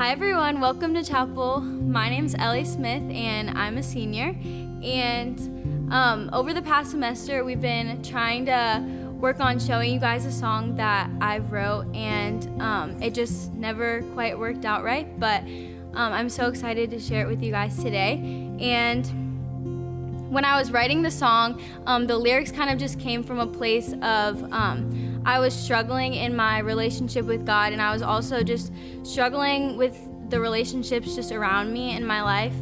Hi everyone, welcome to chapel. My name's Ellie Smith and I'm a senior. And over the past semester, we've been trying to work on showing you guys a song that I wrote, and it just never quite worked out right. But I'm so excited to share it with you guys today. And when I was writing the song, the lyrics kind of just came from a place of I was struggling in my relationship with God, and I was also just struggling with the relationships just around me in my life.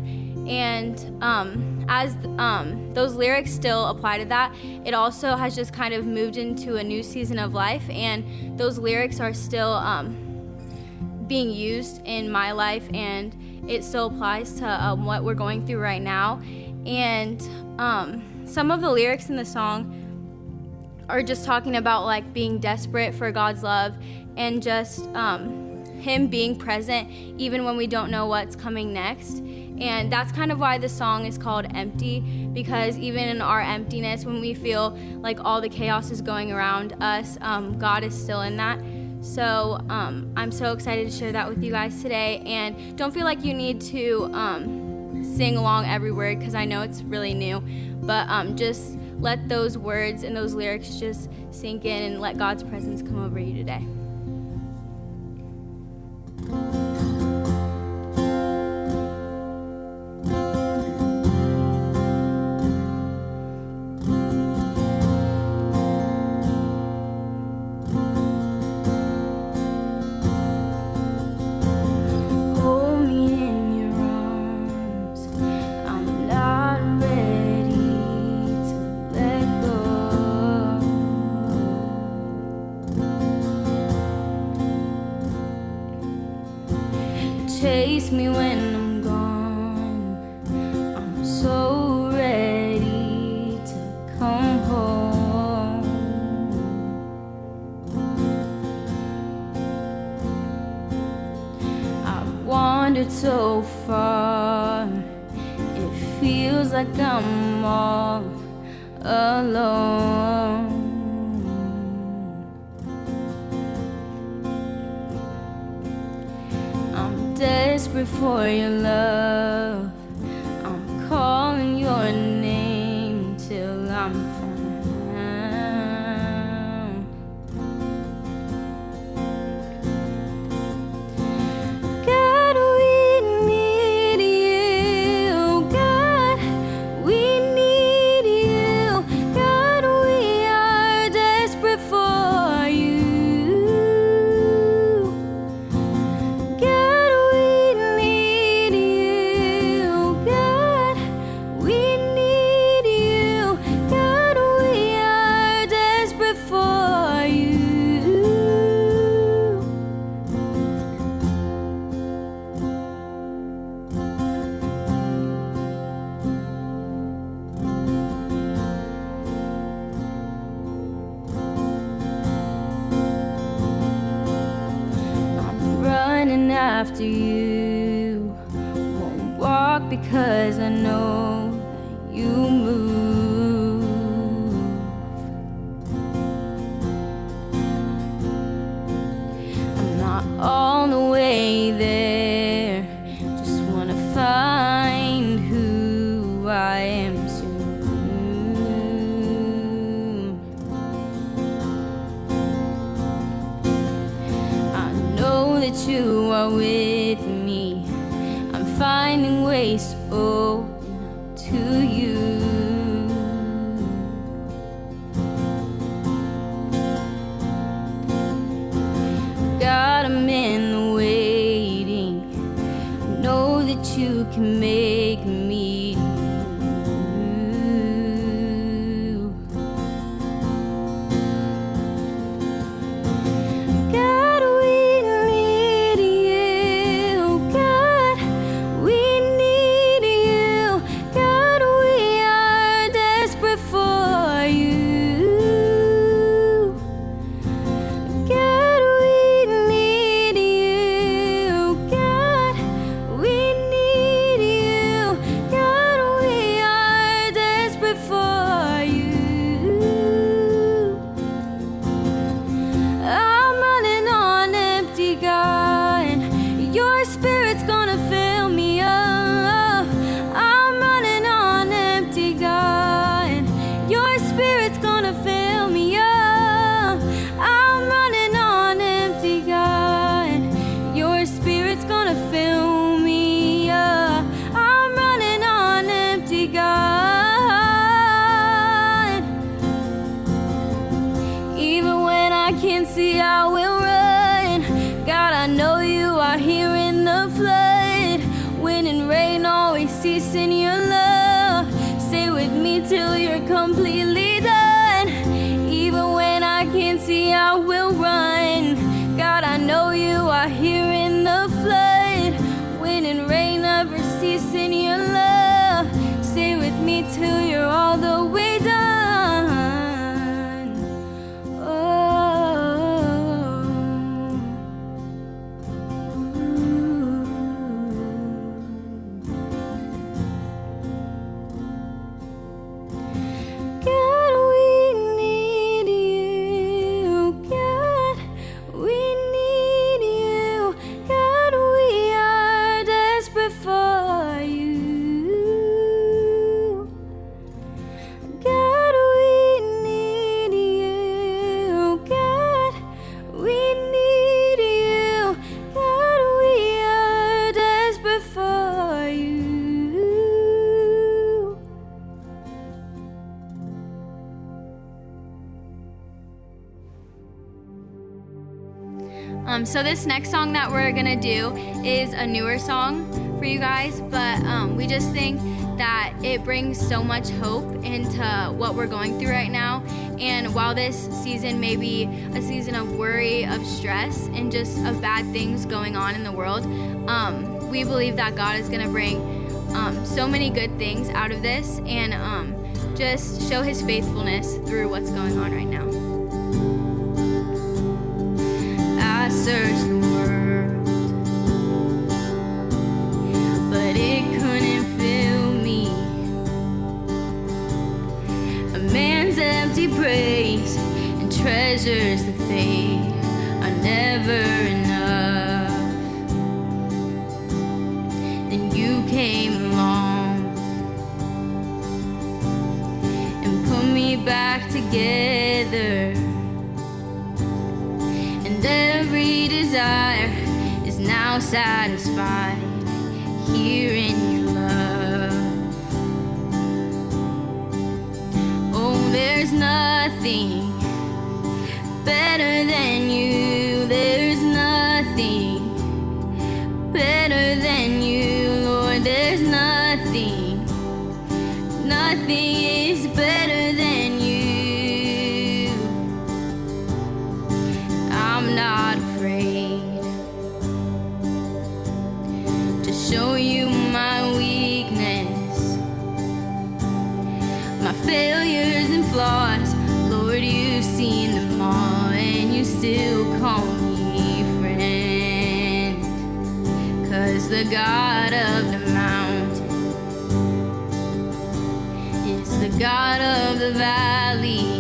And as those lyrics still apply to that, it also has just kind of moved into a new season of life, and those lyrics are still being used in my life, and it still applies to what we're going through right now. And some of the lyrics in the song are just talking about like being desperate for God's love and just Him being present even when we don't know what's coming next. And that's kind of why the song is called Empty, because even in our emptiness, when we feel like all the chaos is going around us, God is still in that. So I'm so excited to share that with you guys today. And don't feel like you need to sing along every word, because I know it's really new, but just let those words and those lyrics just sink in and let God's presence come over you today. Chase me when I'm gone. I'm so ready to come home. I've wandered so far, it feels like I'm all alone. Desperate for your love, I'm calling your name till I'm found. God, we need you. God, we need you. God, we are desperate for you. After you, won't walk because I know that you move. I'm not all the way there, just wanna find who I am soon. I know that you are with me. I'm finding ways to open up to you. God, I'm in the waiting. I know that you can make me new. God, we need you. God, we need you. God, we are desperate for you. God, we need you. God, we need you. Your spirit's gonna fill me up. I'm running on empty, God. Your spirit's gonna fill me up. I'm running on empty, God. Your spirit's gonna fill me up. I'm running on empty, God. Even when I can't see, I will run. God, I know you are here in the flood. Wind and rain always cease in your love. Stay with me till you're completely done. Even when I can't see, I will run. God, I know you are here in the flood. Wind and rain never cease in your love. Stay with me till you're all the way done. God, we need you. God, we need you. God, we are desperate for you. God, we need you. God, we need you. God, we are desperate for you. So this next song that we're gonna do is a newer song for you guys, but we just think that it brings so much hope into what we're going through right now. And while this season may be a season of worry, of stress, and just of bad things going on in the world, we believe that God is gonna bring so many good things out of this and just show his faithfulness through what's going on right now. I searched the world, but it couldn't fill me. A man's empty praise and treasures that fade are never enough. Then you came along and put me back together. And every desire is now satisfied here in your love. Oh, there's nothing better than you. There's nothing better than you, Lord. There's nothing, nothing is better than you. I'm not afraid to show you my weakness, my failures and flaws. Lord, you've seen them all, and you still call me friend. 'Cause the God of the mountain is the God of the valley.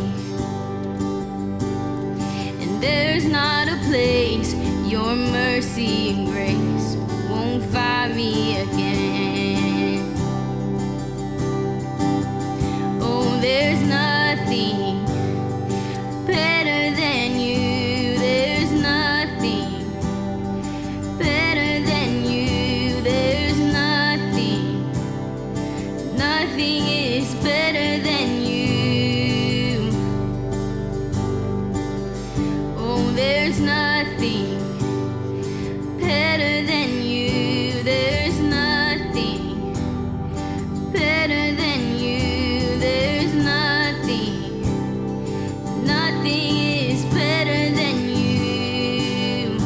There's not a place your mercy and grace won't find me again. Oh, there's nothing better than you. There's nothing better than you. There's nothing, nothing is better than you. There's nothing better than you. There's nothing better than you. There's nothing, nothing is better than you.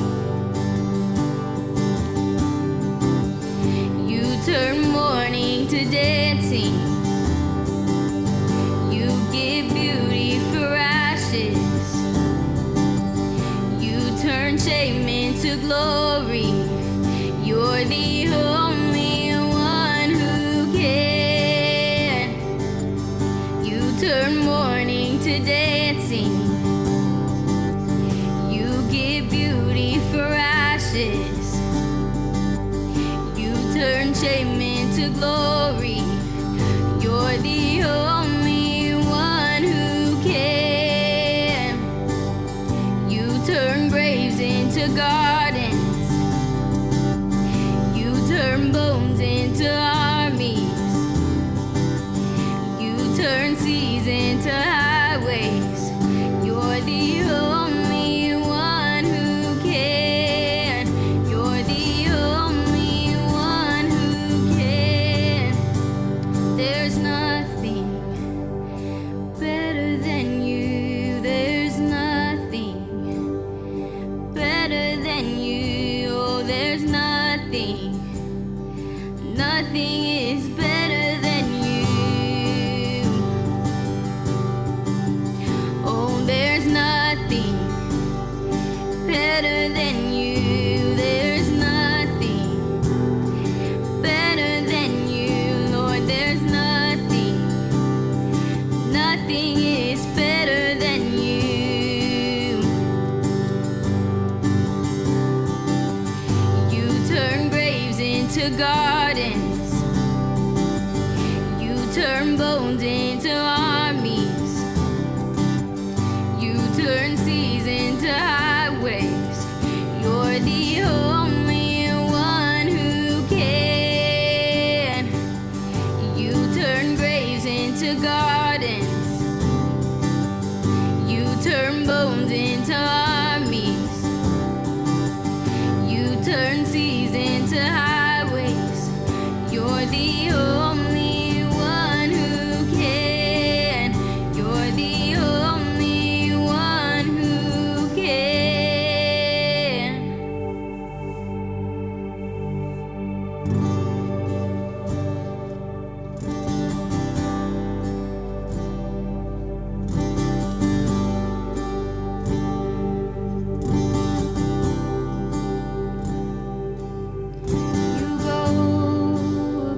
You turn mourning to dancing. You give beauty for ashes. Turn shame into glory. You're the only one who can. You turn mourning to dancing. You give beauty for ashes. turn shame into glory. You're the only one who can. You turn graves into gardens. You turn bones into armies. You turn seas into highways. You're the only one who can. You're the only one who can. There's nothing better than you. There's nothing better than you. Oh, there's nothing. Nothing is better than you. Oh, there's nothing better than you. There's nothing better than you, Lord. There's nothing. Nothing is better than you. You turn graves into gardens. You turn bones into armies. You turn seas into highways. You're the only one who can. You turn graves into gardens. You turn bones into armies. You turn seas into highways. You're the only one who can. You're the only one who can. You go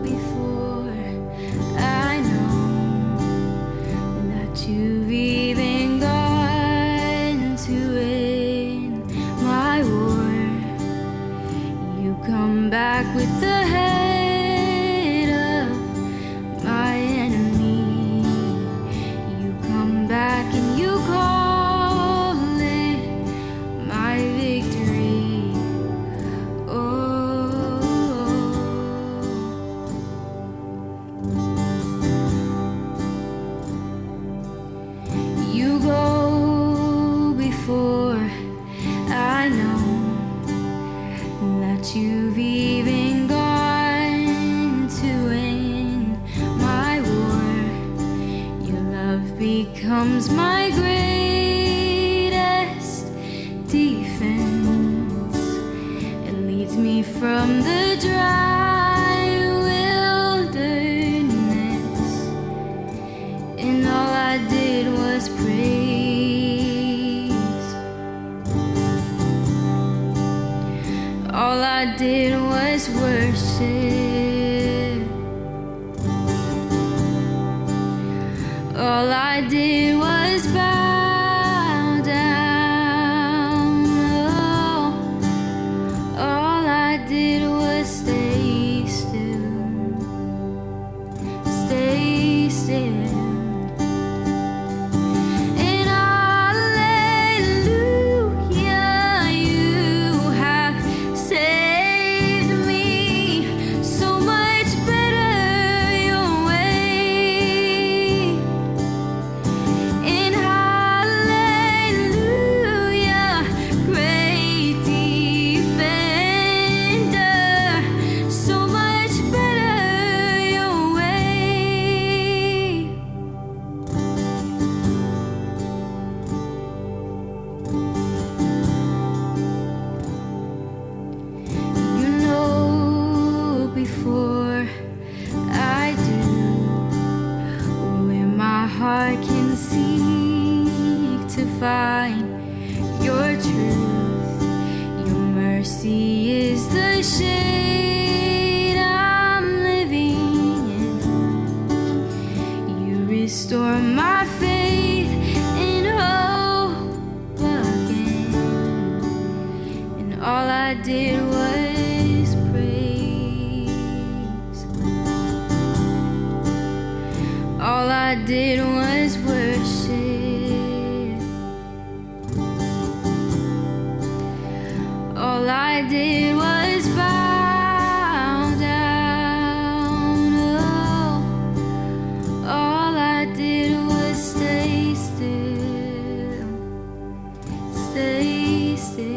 before. I know that you've even gone to win my war. You come back with the head of my enemy. You come back and you call it my victory. Oh, you go before. I know that you've even gone to win my war. Your love becomes my greatest defense. It leads me from the dry wilderness, and all I did was praise. All I did was worship. All I did was bow down. Oh, all I did was stay still. Stay still. And hallelujah, you have saved me. So much better your way. And hallelujah, great defender. So much better your way. You know before I do where my heart can seek to find your truth. Your mercy is the shade I'm living in. You restore my faith and hope again. And all I did was praise. I did was worship. All I did was bow down. Oh, all I did was stay still, stay still.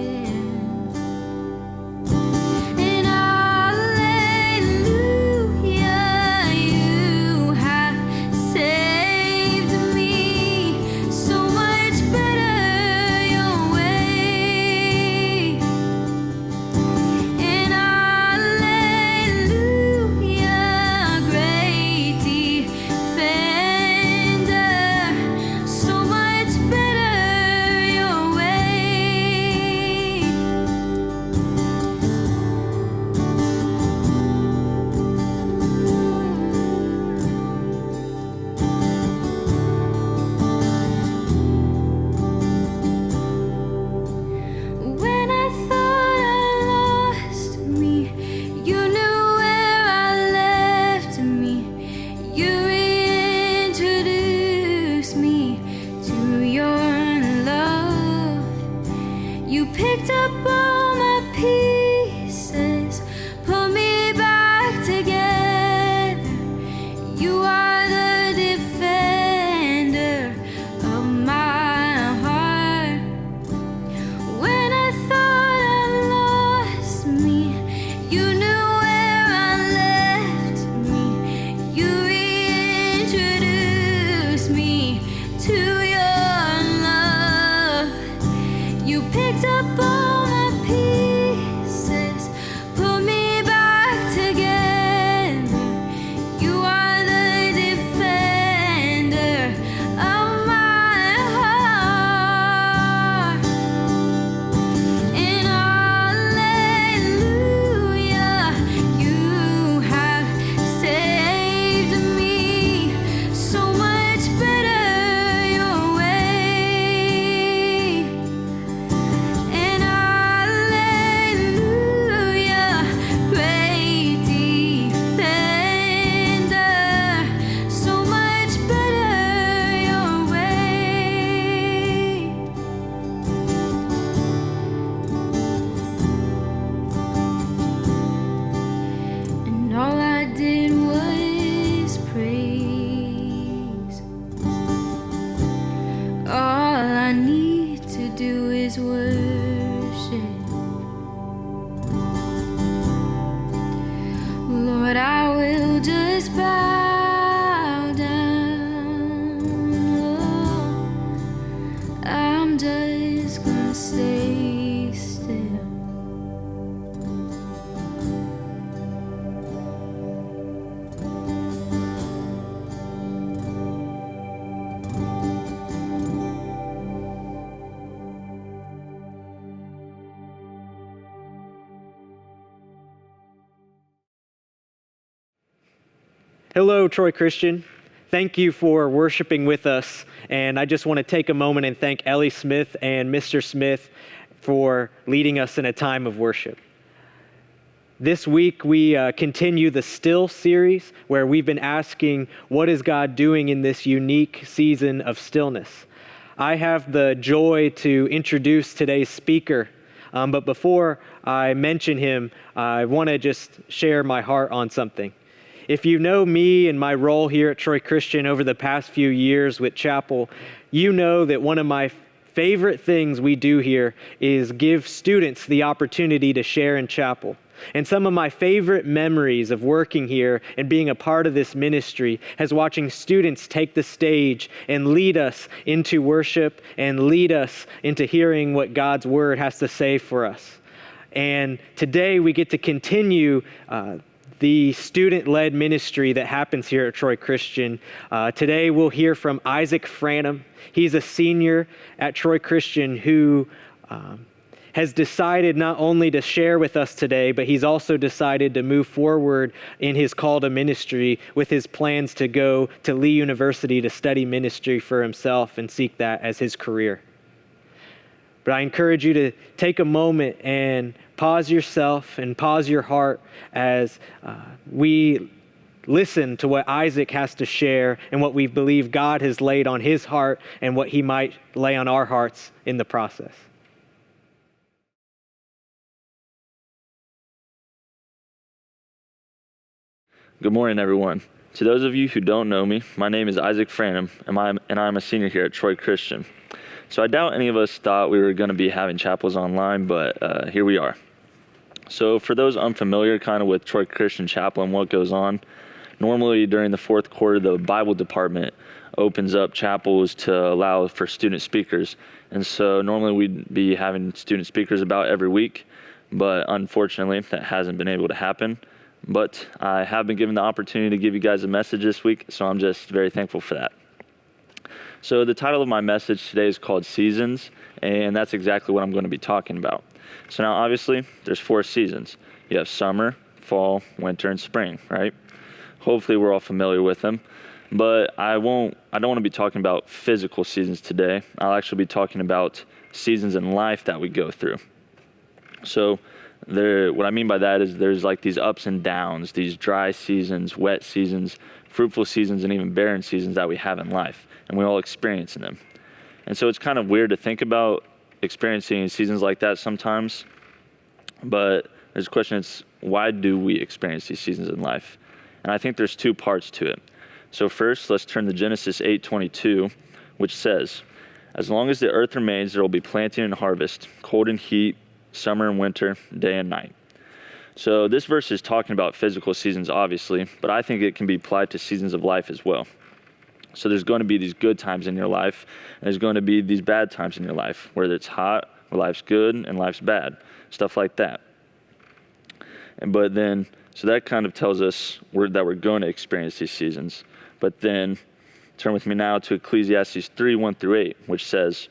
Picked up all my pieces, put me back together. You are the defender of my heart. When I thought I lost me, you knew where I left me. You reintroduced me to your love. You picked up all my pieces, put me back together. You are the defender of my heart. And hallelujah, you have saved me. So much better your way. And hallelujah, great defender, so much better your way. And all I did was praise. All I need to do is worship. Lord, I will just bow down. Oh, I'm just gonna stay still. Hello, Troy Christian. Thank you for worshiping with us. And I just want to take a moment and thank Ellie Smith and Mr. Smith for leading us in a time of worship. This week, we continue the Still series, where we've been asking, what is God doing in this unique season of stillness? I have the joy to introduce today's speaker. But before I mention him, I want to just share my heart on something. If you know me and my role here at Troy Christian over the past few years with Chapel, you know that one of my favorite things we do here is give students the opportunity to share in Chapel. And some of my favorite memories of working here and being a part of this ministry is watching students take the stage and lead us into worship and lead us into hearing what God's word has to say for us. And today we get to continue the student-led ministry that happens here at Troy Christian. Today we'll hear from Izaak Frantom. He's a senior at Troy Christian who has decided not only to share with us today, but he's also decided to move forward in his call to ministry with his plans to go to Lee University to study ministry for himself and seek that as his career. But I encourage you to take a moment and pause yourself and pause your heart as we listen to what Izaak has to share and what we believe God has laid on his heart and what he might lay on our hearts in the process. Good morning, everyone. To those of you who don't know me, my name is Izaak Frantom, and I'm a senior here at Troy Christian. So I doubt any of us thought we were going to be having chapels online, but here we are. So for those unfamiliar kind of with Troy Christian Chapel and what goes on, normally during the fourth quarter, the Bible department opens up chapels to allow for student speakers. And so normally we'd be having student speakers about every week, but unfortunately that hasn't been able to happen. But I have been given the opportunity to give you guys a message this week, so I'm just very thankful for that. So the title of my message today is called Seasons, and that's exactly what I'm going to be talking about. So now obviously there's 4 seasons. You have summer, fall, winter, and spring, right? Hopefully we're all familiar with them. But I don't want to be talking about physical seasons today. I'll actually be talking about seasons in life that we go through. So what I mean by that is there's like these ups and downs, these dry seasons, wet seasons, fruitful seasons, and even barren seasons that we have in life, and we all experience in them. And so it's kind of weird to think about experiencing seasons like that sometimes, but there's a question, it's why do we experience these seasons in life? And I think there's 2 parts to it. So first, let's turn to Genesis 8:22, which says, "As long as the earth remains, there will be planting and harvest, cold and heat, summer and winter, day and night." So this verse is talking about physical seasons, obviously, but I think it can be applied to seasons of life as well. So there's going to be these good times in your life, and there's going to be these bad times in your life, whether it's hot, where life's good, and life's bad, stuff like that. So that kind of tells us that we're going to experience these seasons. But then, turn with me now to Ecclesiastes 3:1-8, which says,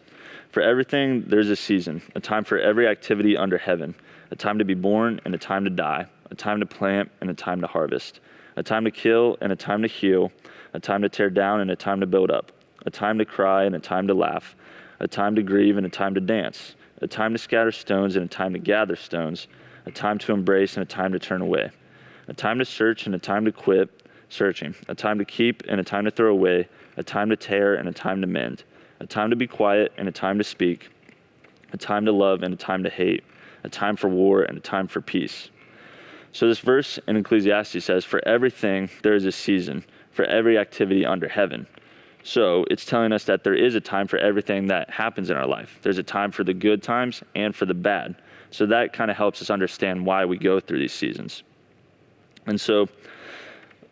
"For everything there's a season, a time for every activity under heaven, a time to be born and a time to die, a time to plant and a time to harvest, a time to kill and a time to heal, a time to tear down and a time to build up, a time to cry and a time to laugh, a time to grieve and a time to dance, a time to scatter stones and a time to gather stones, a time to embrace and a time to turn away, a time to search and a time to quit searching, a time to keep and a time to throw away, a time to tear and a time to mend, a time to be quiet and a time to speak, a time to love and a time to hate, a time for war and a time for peace." So this verse in Ecclesiastes says, for everything there is a season, for every activity under heaven. So it's telling us that there is a time for everything that happens in our life. There's a time for the good times and for the bad. So that kind of helps us understand why we go through these seasons. And so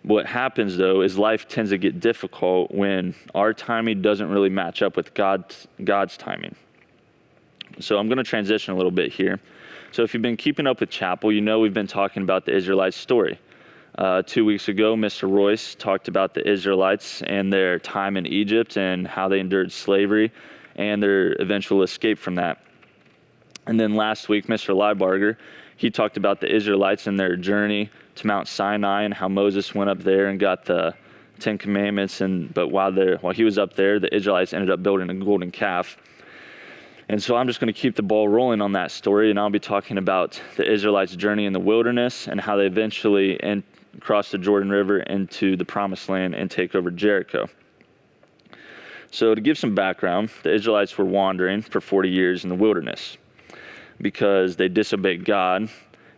what happens, though, is life tends to get difficult when our timing doesn't really match up with God's timing. So I'm going to transition a little bit here. So if you've been keeping up with Chapel, you know we've been talking about the Israelites' story. 2 weeks ago, Mr. Royce talked about the Israelites and their time in Egypt and how they endured slavery and their eventual escape from that. And then last week, Mr. Liebarger, he talked about the Israelites and their journey to Mount Sinai and how Moses went up there and got the 10 Commandments. But while he was up there, the Israelites ended up building a golden calf. And so I'm just going to keep the ball rolling on that story, and I'll be talking about the Israelites' journey in the wilderness and how they eventually cross the Jordan River into the Promised Land and take over Jericho. So to give some background, the Israelites were wandering for 40 years in the wilderness because they disobeyed God.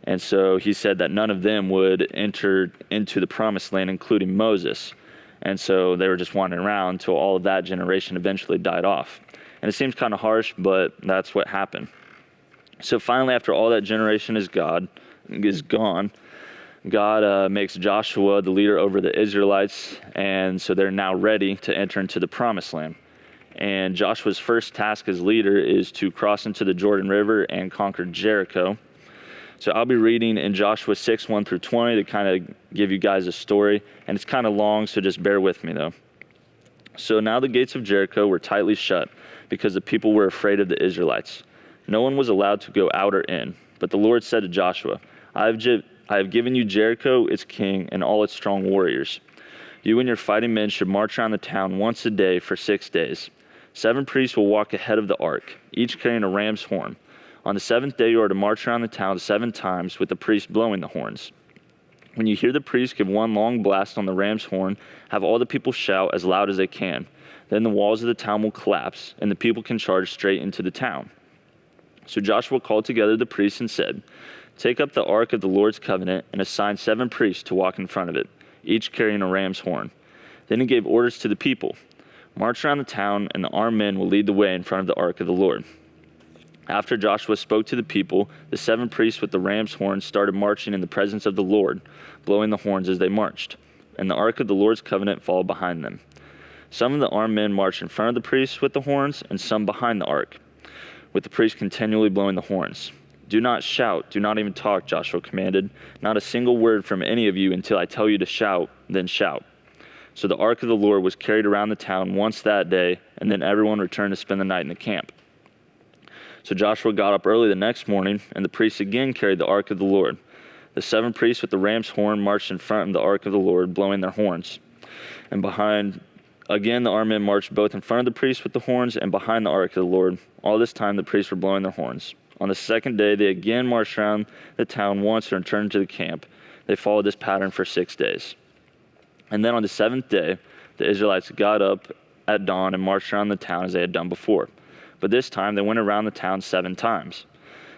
And so he said that none of them would enter into the Promised Land, including Moses. And so they were just wandering around until all of that generation eventually died off. And it seems kind of harsh, but that's what happened. So finally, after all that generation is gone, God makes Joshua the leader over the Israelites, and so they're now ready to enter into the Promised Land. And Joshua's first task as leader is to cross into the Jordan River and conquer Jericho. So I'll be reading in Joshua 6:1-20 to kind of give you guys a story, and it's kind of long, so just bear with me though. So now the gates of Jericho were tightly shut because the people were afraid of the Israelites. No one was allowed to go out or in, but the Lord said to Joshua, I have given you Jericho, its king, and all its strong warriors. You and your fighting men should march around the town once a day for 6 days. 7 priests will walk ahead of the ark, each carrying a ram's horn. On the 7th day you are to march around the town 7 times with the priests blowing the horns. When you hear the priest give one long blast on the ram's horn, have all the people shout as loud as they can. Then the walls of the town will collapse, and the people can charge straight into the town." So Joshua called together the priests and said, "Take up the ark of the Lord's covenant and assign 7 priests to walk in front of it, each carrying a ram's horn." Then he gave orders to the people, "March around the town, and the armed men will lead the way in front of the ark of the Lord." After Joshua spoke to the people, the 7 priests with the ram's horns started marching in the presence of the Lord, blowing the horns as they marched, and the ark of the Lord's covenant followed behind them. Some of the armed men marched in front of the priests with the horns, and some behind the ark, with the priests continually blowing the horns. "Do not shout, do not even talk," Joshua commanded. "Not a single word from any of you until I tell you to shout, then shout." So the ark of the Lord was carried around the town once that day, and then everyone returned to spend the night in the camp. So Joshua got up early the next morning, and the priests again carried the ark of the Lord. The 7 priests with the ram's horn marched in front of the ark of the Lord, blowing their horns. And behind, again, the armed men marched both in front of the priests with the horns and behind the ark of the Lord. All this time the priests were blowing their horns. On the second day, they again marched around the town once and returned to the camp. They followed this pattern for 6 days. And then on the 7th day, the Israelites got up at dawn and marched around the town as they had done before. But this time they went around the town 7 times.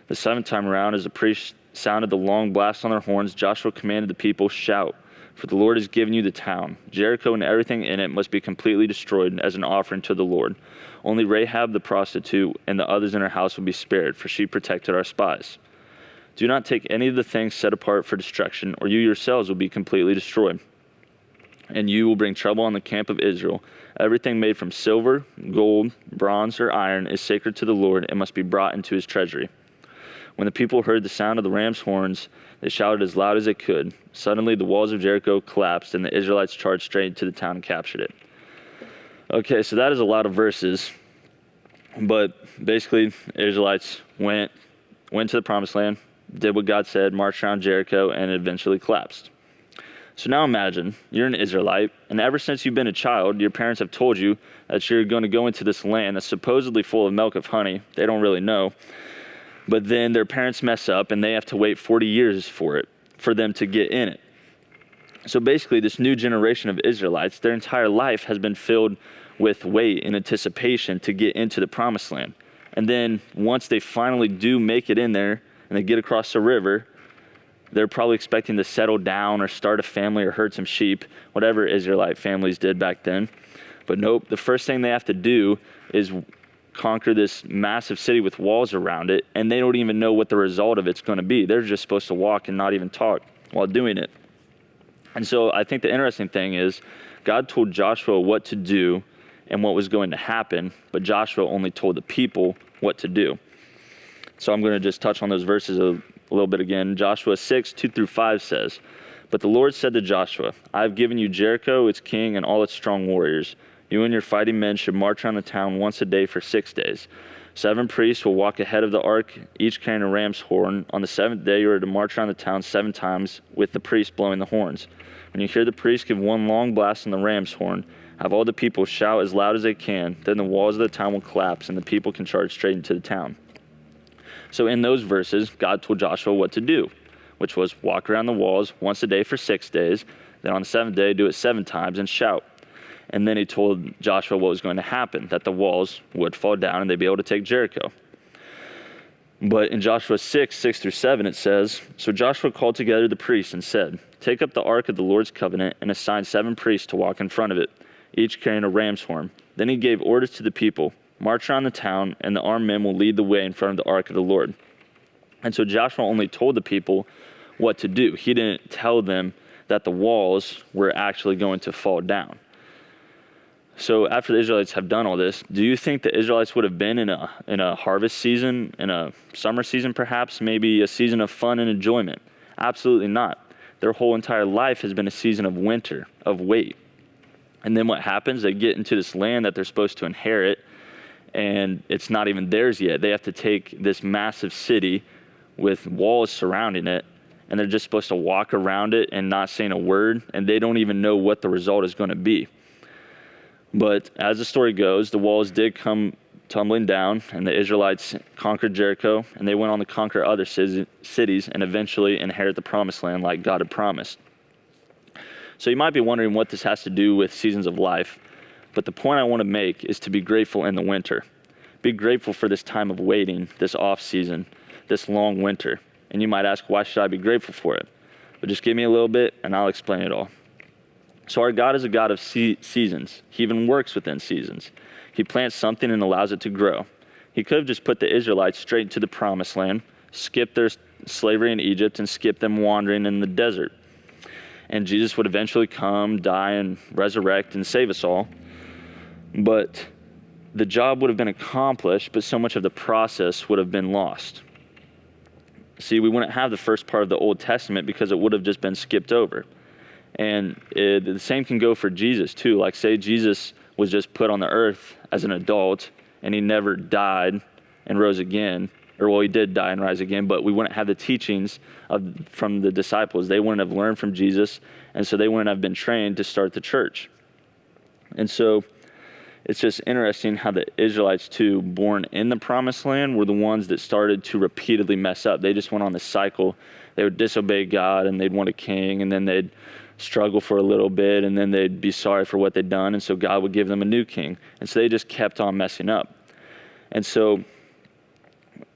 The 7th time around, as the priests sounded the long blast on their horns, Joshua commanded the people, "Shout, for the Lord has given you the town. Jericho and everything in it must be completely destroyed as an offering to the Lord. Only Rahab the prostitute and the others in her house will be spared, for she protected our spies. Do not take any of the things set apart for destruction, or you yourselves will be completely destroyed. And you will bring trouble on the camp of Israel. Everything made from silver, gold, bronze, or iron is sacred to the Lord and must be brought into his treasury." When the people heard the sound of the ram's horns, they shouted as loud as they could. Suddenly the walls of Jericho collapsed, and the Israelites charged straight into the town and captured it. Okay, so that is a lot of verses. But basically, the Israelites went to the promised land, did what God said, marched around Jericho, and eventually collapsed. So now imagine you're an Israelite, and ever since you've been a child, your parents have told you that you're going to go into this land that's supposedly full of milk of honey. They don't really know. But then their parents mess up, and they have to wait 40 years for them to get in it. So basically, this new generation of Israelites, their entire life has been filled with wait and anticipation to get into the promised land. And then once they finally do make it in there, and they get across the river, they're probably expecting to settle down or start a family or herd some sheep, whatever Israelite families did back then. But nope, the first thing they have to do is conquer this massive city with walls around it, and they don't even know what the result of it's going to be. They're just supposed to walk and not even talk while doing it. And so I think the interesting thing is God told Joshua what to do and what was going to happen, but Joshua only told the people what to do. So I'm going to just touch on those verses a little bit again. Joshua 6:2-5 says, "But the Lord said to Joshua, I have given you Jericho, its king, and all its strong warriors. You and your fighting men should march around the town once a day for 6 days. 7 priests will walk ahead of the ark, each carrying a ram's horn. On the 7th day, you are to march around the town 7 times with the priests blowing the horns. When you hear the priest give one long blast on the ram's horn, have all the people shout as loud as they can. Then the walls of the town will collapse, and the people can charge straight into the town." So in those verses, God told Joshua what to do, which was walk around the walls once a day for 6 days. Then on the 7th day, do it 7 times and shout. And then he told Joshua what was going to happen, that the walls would fall down and they'd be able to take Jericho. But in Joshua 6:6-7, it says, "So Joshua called together the priests and said, 'Take up the ark of the Lord's covenant and assign 7 priests to walk in front of it, each carrying a ram's horn.' Then he gave orders to the people, 'March around the town, and the armed men will lead the way in front of the ark of the Lord.'" And so Joshua only told the people what to do. He didn't tell them that the walls were actually going to fall down. So after the Israelites have done all this, do you think the Israelites would have been in a harvest season, in a summer season perhaps, maybe a season of fun and enjoyment? Absolutely not. Their whole entire life has been a season of winter, of wait. And then what happens? They get into this land that they're supposed to inherit, and it's not even theirs yet. They have to take this massive city with walls surrounding it, and they're just supposed to walk around it and not saying a word, and they don't even know what the result is going to be. But as the story goes, the walls did come tumbling down, and the Israelites conquered Jericho, and they went on to conquer other cities and eventually inherit the promised land like God had promised. So you might be wondering what this has to do with seasons of life, but the point I want to make is to be grateful in the winter. Be grateful for this time of waiting, this off season, this long winter. And you might ask, why should I be grateful for it? But just give me a little bit and I'll explain it all. So our God is a God of seasons. He even works within seasons. He plants something and allows it to grow. He could have just put the Israelites straight into the promised land, skipped their slavery in Egypt, and skipped them wandering in the desert. And Jesus would eventually come, die, and resurrect and save us all. But the job would have been accomplished, but so much of the process would have been lost. See, we wouldn't have the first part of the Old Testament because it would have just been skipped over. And the same can go for Jesus too. Like say Jesus was just put on the earth as an adult and he never died and rose again. Or well, he did die and rise again, but we wouldn't have the teachings from the disciples. They wouldn't have learned from Jesus, and so they wouldn't have been trained to start the church. And so it's just interesting how the Israelites too, born in the promised land, were the ones that started to repeatedly mess up. They just went on this cycle. They would disobey God and they'd want a king, and then they'd struggle for a little bit, and then they'd be sorry for what they'd done, and so God would give them a new king. And so they just kept on messing up. And so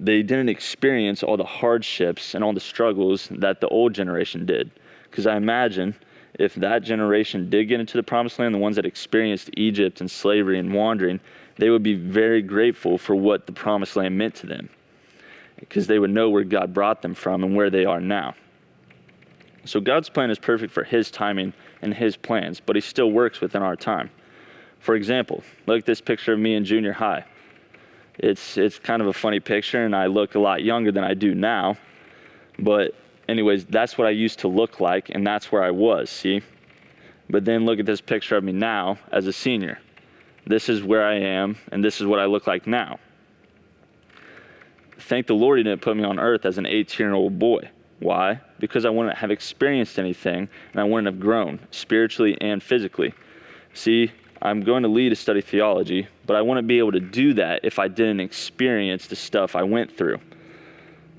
they didn't experience all the hardships and all the struggles that the old generation did. Because I imagine if that generation did get into the promised land, the ones that experienced Egypt and slavery and wandering, they would be very grateful for what the promised land meant to them, because they would know where God brought them from and where they are now. So God's plan is perfect for his timing and his plans, but he still works within our time. For example, look at this picture of me in junior high. It's kind of a funny picture, and I look a lot younger than I do now. But anyways, that's what I used to look like, and that's where I was, see? But then look at this picture of me now as a senior. This is where I am, and this is what I look like now. Thank the Lord he didn't put me on earth as an 18-year-old boy. Why? Because I wouldn't have experienced anything, and I wouldn't have grown spiritually and physically. See, I'm going to lead to study theology, but I wouldn't be able to do that if I didn't experience the stuff I went through.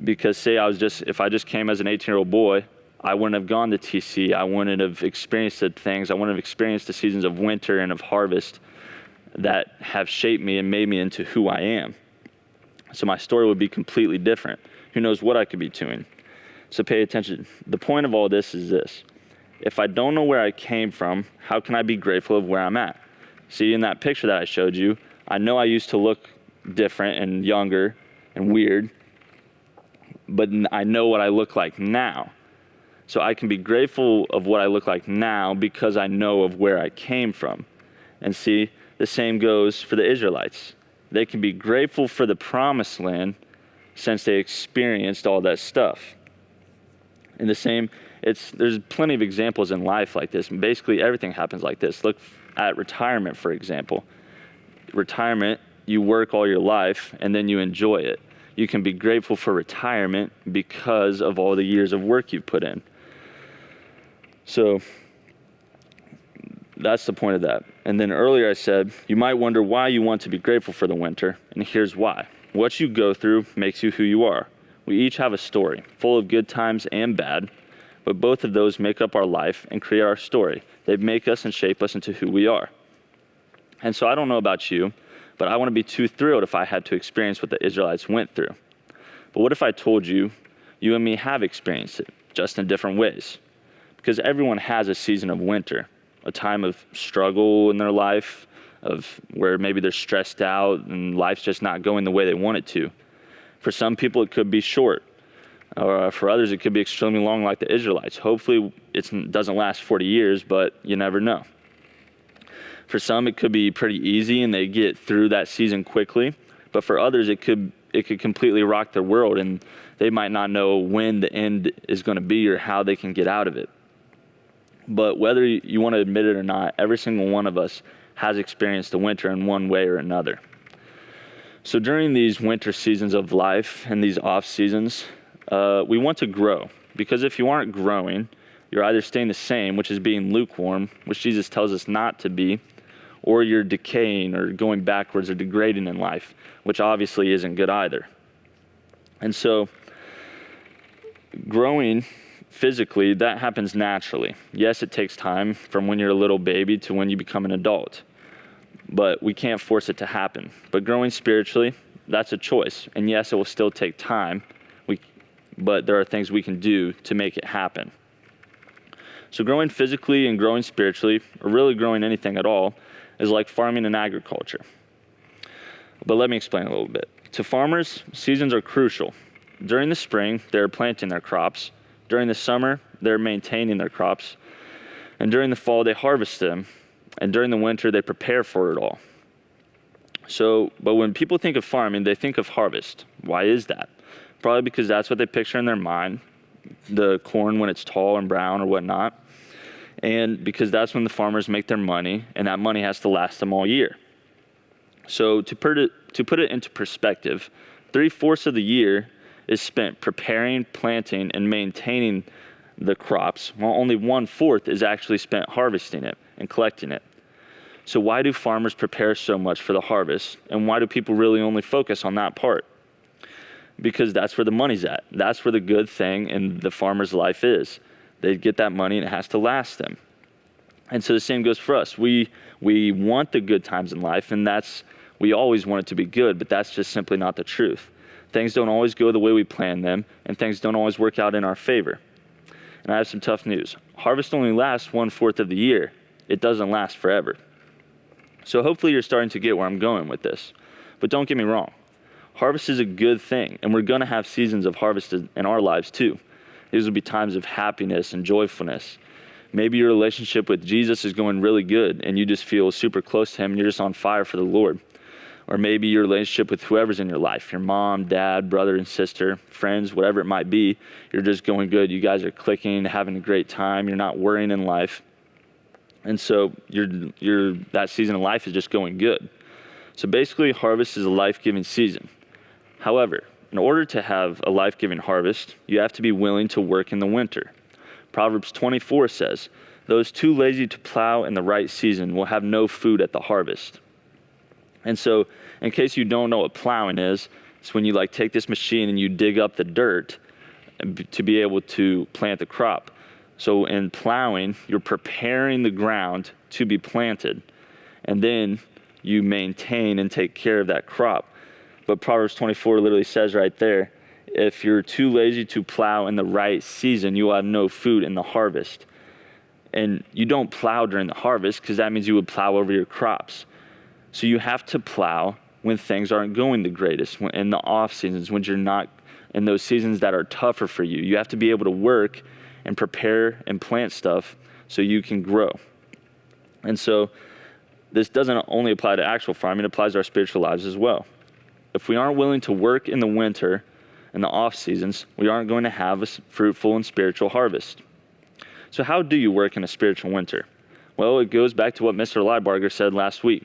Because say if I just came as an 18-year-old boy, I wouldn't have gone to TC. I wouldn't have experienced the things. I wouldn't have experienced the seasons of winter and of harvest that have shaped me and made me into who I am. So my story would be completely different. Who knows what I could be doing? So pay attention. The point of all this is this. If I don't know where I came from, how can I be grateful of where I'm at? See, in that picture that I showed you, I know I used to look different and younger and weird, but I know what I look like now. So I can be grateful of what I look like now because I know of where I came from. And see, the same goes for the Israelites. They can be grateful for the promised land since they experienced all that stuff. And the same, there's plenty of examples in life like this. Basically, everything happens like this. Look at retirement, for example. Retirement, you work all your life and then you enjoy it. You can be grateful for retirement because of all the years of work you've put in. So that's the point of that. And then earlier I said, you might wonder why you want to be grateful for the winter, and here's why. What you go through makes you who you are. We each have a story, full of good times and bad, but both of those make up our life and create our story. They make us and shape us into who we are. And so I don't know about you, but I wouldn't be too thrilled if I had to experience what the Israelites went through. But what if I told you, you and me have experienced it, just in different ways? Because everyone has a season of winter, a time of struggle in their life, of where maybe they're stressed out and life's just not going the way they want it to. For some people, it could be short. Or for others, it could be extremely long like the Israelites. Hopefully, it doesn't last 40 years, but you never know. For some, it could be pretty easy and they get through that season quickly. But for others, it could completely rock their world and they might not know when the end is going to be or how they can get out of it. But whether you want to admit it or not, every single one of us has experienced the winter in one way or another. So during these winter seasons of life and these off seasons, we want to grow. Because if you aren't growing, you're either staying the same, which is being lukewarm, which Jesus tells us not to be, or you're decaying or going backwards or degrading in life, which obviously isn't good either. And so growing physically, that happens naturally. Yes, it takes time from when you're a little baby to when you become an adult, but we can't force it to happen. But growing spiritually, that's a choice. And yes, it will still take time, but there are things we can do to make it happen. So growing physically and growing spiritually, or really growing anything at all, is like farming and agriculture. But let me explain a little bit. To farmers, seasons are crucial. During the spring, they're planting their crops. During the summer, they're maintaining their crops. And during the fall, they harvest them. And during the winter, they prepare for it all. But when people think of farming, they think of harvest. Why is that? Probably because that's what they picture in their mind, the corn when it's tall and brown or whatnot. And because that's when the farmers make their money, and that money has to last them all year. So to put it into perspective, 3/4 of the year is spent preparing, planting, and maintaining the crops, while only 1/4 is actually spent harvesting it and collecting it. So why do farmers prepare so much for the harvest, and why do people really only focus on that part? Because that's where the money's at. That's where the good thing in the farmer's life is. They get that money and it has to last them. And so the same goes for us. We want the good times in life, and we always want it to be good, but that's just simply not the truth. Things don't always go the way we plan them, and things don't always work out in our favor. And I have some tough news. Harvest only lasts 1/4 of the year. It doesn't last forever. So hopefully you're starting to get where I'm going with this. But don't get me wrong. Harvest is a good thing, and we're going to have seasons of harvest in our lives too. These will be times of happiness and joyfulness. Maybe your relationship with Jesus is going really good, and you just feel super close to him, and you're just on fire for the Lord. Or maybe your relationship with whoever's in your life, your mom, dad, brother and sister, friends, whatever it might be, you're just going good. You guys are clicking, having a great time. You're not worrying in life. And so that season of life is just going good. So basically, harvest is a life-giving season. However, in order to have a life-giving harvest, you have to be willing to work in the winter. Proverbs 24 says, "Those too lazy to plow in the right season will have no food at the harvest." And so, in case you don't know what plowing is, it's when you take this machine and you dig up the dirt to be able to plant the crop. So in plowing, you're preparing the ground to be planted, and then you maintain and take care of that crop. But Proverbs 24 literally says right there, if you're too lazy to plow in the right season, you will have no food in the harvest. And you don't plow during the harvest because that means you would plow over your crops. So you have to plow when things aren't going the greatest, in the off seasons, when you're not in those seasons that are tougher for you. You have to be able to work and prepare and plant stuff so you can grow. And so this doesn't only apply to actual farming, it applies to our spiritual lives as well. If we aren't willing to work in the winter and the off seasons, we aren't going to have a fruitful and spiritual harvest. So how do you work in a spiritual winter? Well, it goes back to what Mr. Liebarger said last week.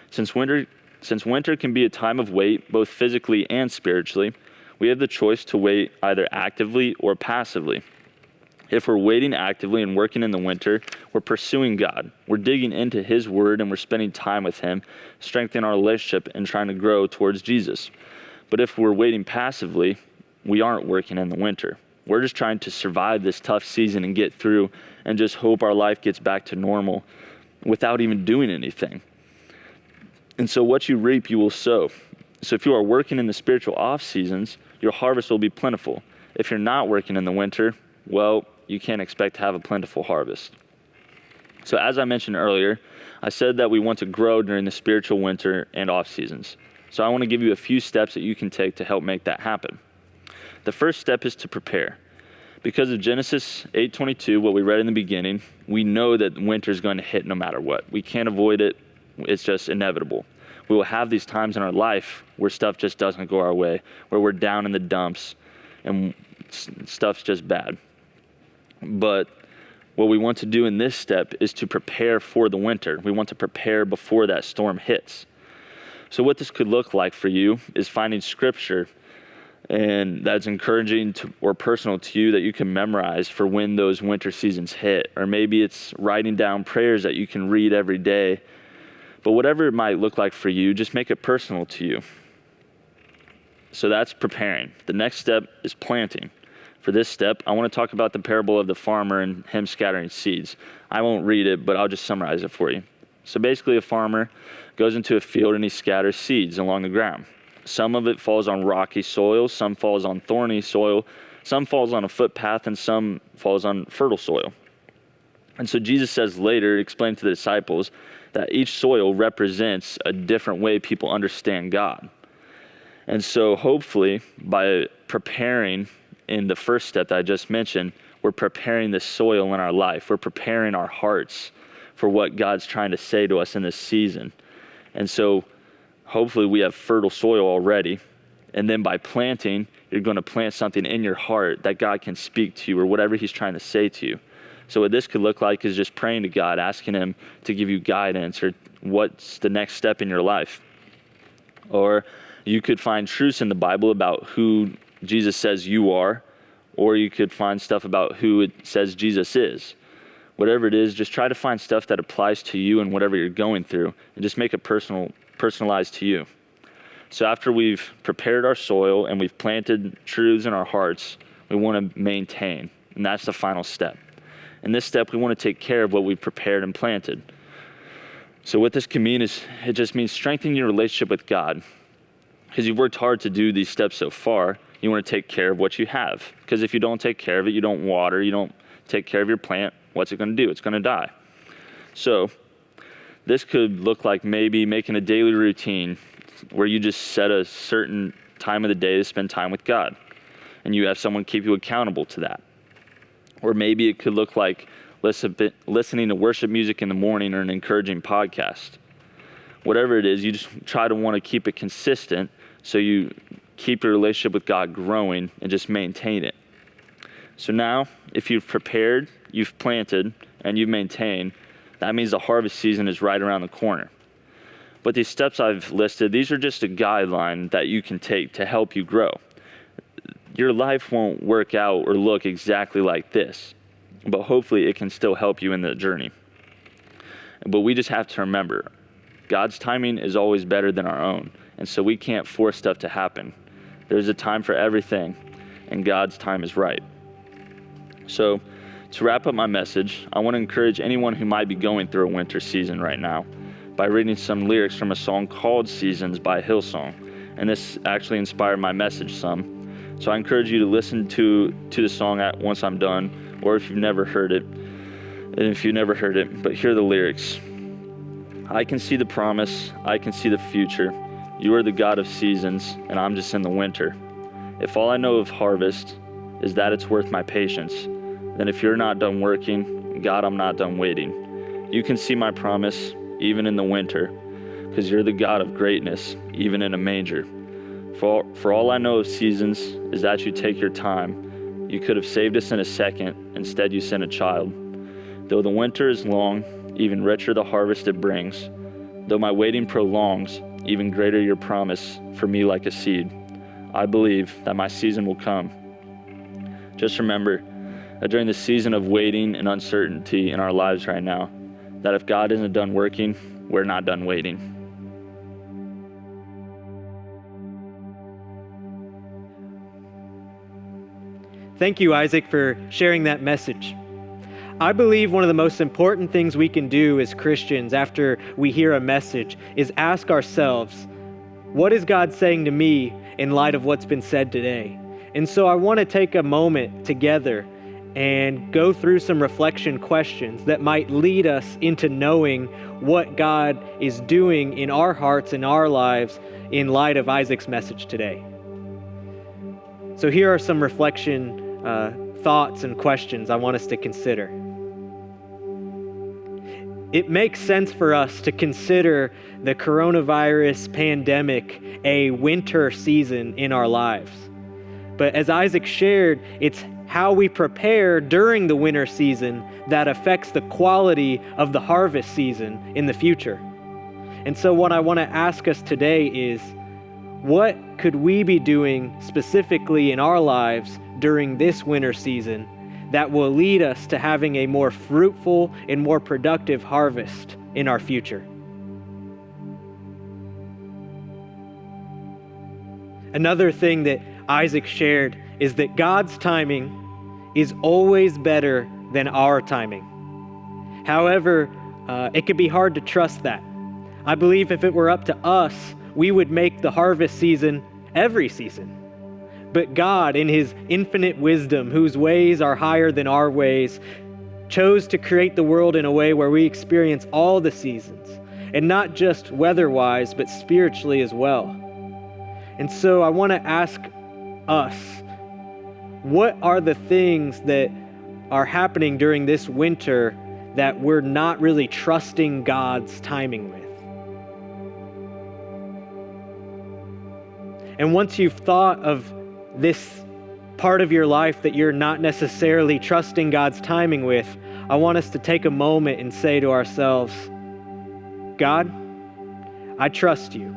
Since winter can be a time of wait, both physically and spiritually, we have the choice to wait either actively or passively. If we're waiting actively and working in the winter, we're pursuing God. We're digging into his word and we're spending time with him, strengthening our relationship and trying to grow towards Jesus. But if we're waiting passively, we aren't working in the winter. We're just trying to survive this tough season and get through and just hope our life gets back to normal without even doing anything. And so what you reap, you will sow. So if you are working in the spiritual off seasons, your harvest will be plentiful. If you're not working in the winter, well, you can't expect to have a plentiful harvest. So as I mentioned earlier, I said that we want to grow during the spiritual winter and off seasons. So I want to give you a few steps that you can take to help make that happen. The first step is to prepare. Because of Genesis 8:22, what we read in the beginning, we know that winter is going to hit no matter what. We can't avoid it. It's just inevitable. We will have these times in our life where stuff just doesn't go our way, where we're down in the dumps and stuff's just bad. But what we want to do in this step is to prepare for the winter. We want to prepare before that storm hits. So what this could look like for you is finding scripture and that's encouraging to, or personal to you that you can memorize for when those winter seasons hit. Or maybe it's writing down prayers that you can read every day. But whatever it might look like for you, just make it personal to you. So that's preparing. The next step is planting. For this step, I want to talk about the parable of the farmer and him scattering seeds. I won't read it, but I'll just summarize it for you. So basically, a farmer goes into a field and he scatters seeds along the ground. Some of it falls on rocky soil, some falls on thorny soil, some falls on a footpath, and some falls on fertile soil. And so Jesus says later, explaining to the disciples, that each soil represents a different way people understand God. And so hopefully, by preparing in the first step that I just mentioned, we're preparing the soil in our life. We're preparing our hearts for what God's trying to say to us in this season. And so hopefully we have fertile soil already. And then by planting, you're going to plant something in your heart that God can speak to you or whatever he's trying to say to you. So what this could look like is just praying to God, asking him to give you guidance or what's the next step in your life. Or you could find truths in the Bible about who Jesus says you are, or you could find stuff about who it says Jesus is. Whatever it is, just try to find stuff that applies to you and whatever you're going through, and just make it personalized to you. So after we've prepared our soil and we've planted truths in our hearts, we want to maintain, and that's the final step. In this step, we want to take care of what we've prepared and planted. So what this can mean is, it just means strengthening your relationship with God. Because you've worked hard to do these steps so far, you want to take care of what you have. Because if you don't take care of it, you don't water, you don't take care of your plant, what's it going to do? It's going to die. So this could look like maybe making a daily routine where you just set a certain time of the day to spend time with God. And you have someone keep you accountable to that. Or maybe it could look like listening to worship music in the morning or an encouraging podcast. Whatever it is, you just try to want to keep it consistent so you keep your relationship with God growing and just maintain it. So now, if you've prepared, you've planted, and you've maintained, that means the harvest season is right around the corner. But these steps I've listed, these are just a guideline that you can take to help you grow. Your life won't work out or look exactly like this, but hopefully it can still help you in the journey. But we just have to remember, God's timing is always better than our own, and so we can't force stuff to happen. There's a time for everything, and God's time is right. So, to wrap up my message, I want to encourage anyone who might be going through a winter season right now by reading some lyrics from a song called Seasons by Hillsong. And this actually inspired my message some. So I encourage you to listen to the song once I'm done, or if you've never heard it. And if you've never heard it, but hear the lyrics. I can see the promise, I can see the future. You are the God of seasons, and I'm just in the winter. If all I know of harvest is that it's worth my patience, then if you're not done working, God, I'm not done waiting. You can see my promise, even in the winter, because you're the God of greatness, even in a manger. For all I know of seasons is that you take your time. You could have saved us in a second, instead you sent a child. Though the winter is long, even richer the harvest it brings. Though my waiting prolongs, even greater your promise for me like a seed. I believe that my season will come. Just remember that during the season of waiting and uncertainty in our lives right now, that if God isn't done working, we're not done waiting. Thank you, Isaac, for sharing that message. I believe one of the most important things we can do as Christians after we hear a message is ask ourselves, what is God saying to me in light of what's been said today? And so I want to take a moment together and go through some reflection questions that might lead us into knowing what God is doing in our hearts and our lives in light of Isaac's message today. So here are some reflection thoughts and questions I want us to consider. It makes sense for us to consider the coronavirus pandemic a winter season in our lives. But as Isaac shared, it's how we prepare during the winter season that affects the quality of the harvest season in the future. And so what I want to ask us today is, what could we be doing specifically in our lives during this winter season that will lead us to having a more fruitful and more productive harvest in our future? Another thing that Isaac shared is that God's timing is always better than our timing. However, it could be hard to trust that. I believe if it were up to us, we would make the harvest season every season. But God, in his infinite wisdom, whose ways are higher than our ways, chose to create the world in a way where we experience all the seasons, and not just weather-wise, but spiritually as well. And so I want to ask us, what are the things that are happening during this winter that we're not really trusting God's timing with? And once you've thought of this part of your life that you're not necessarily trusting God's timing with, I want us to take a moment and say to ourselves, God, I trust you.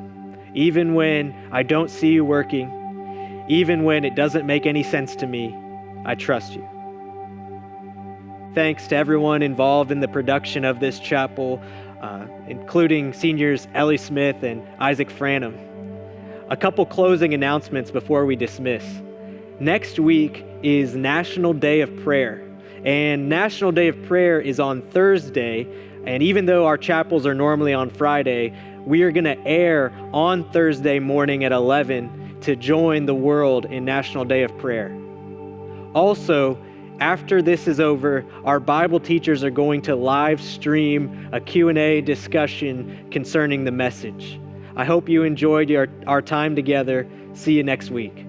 Even when I don't see you working, even when it doesn't make any sense to me, I trust you. Thanks to everyone involved in the production of this chapel, including seniors Ellie Smith and Izaak Frantom. A couple closing announcements before we dismiss. Next week is National Day of Prayer, and National Day of Prayer is on Thursday, and even though our chapels are normally on Friday, we are going to air on Thursday morning at 11 to join the world in National Day of Prayer. Also, after this is over, our Bible teachers are going to live stream a Q&A discussion concerning the message. I hope you enjoyed our time together. See you next week.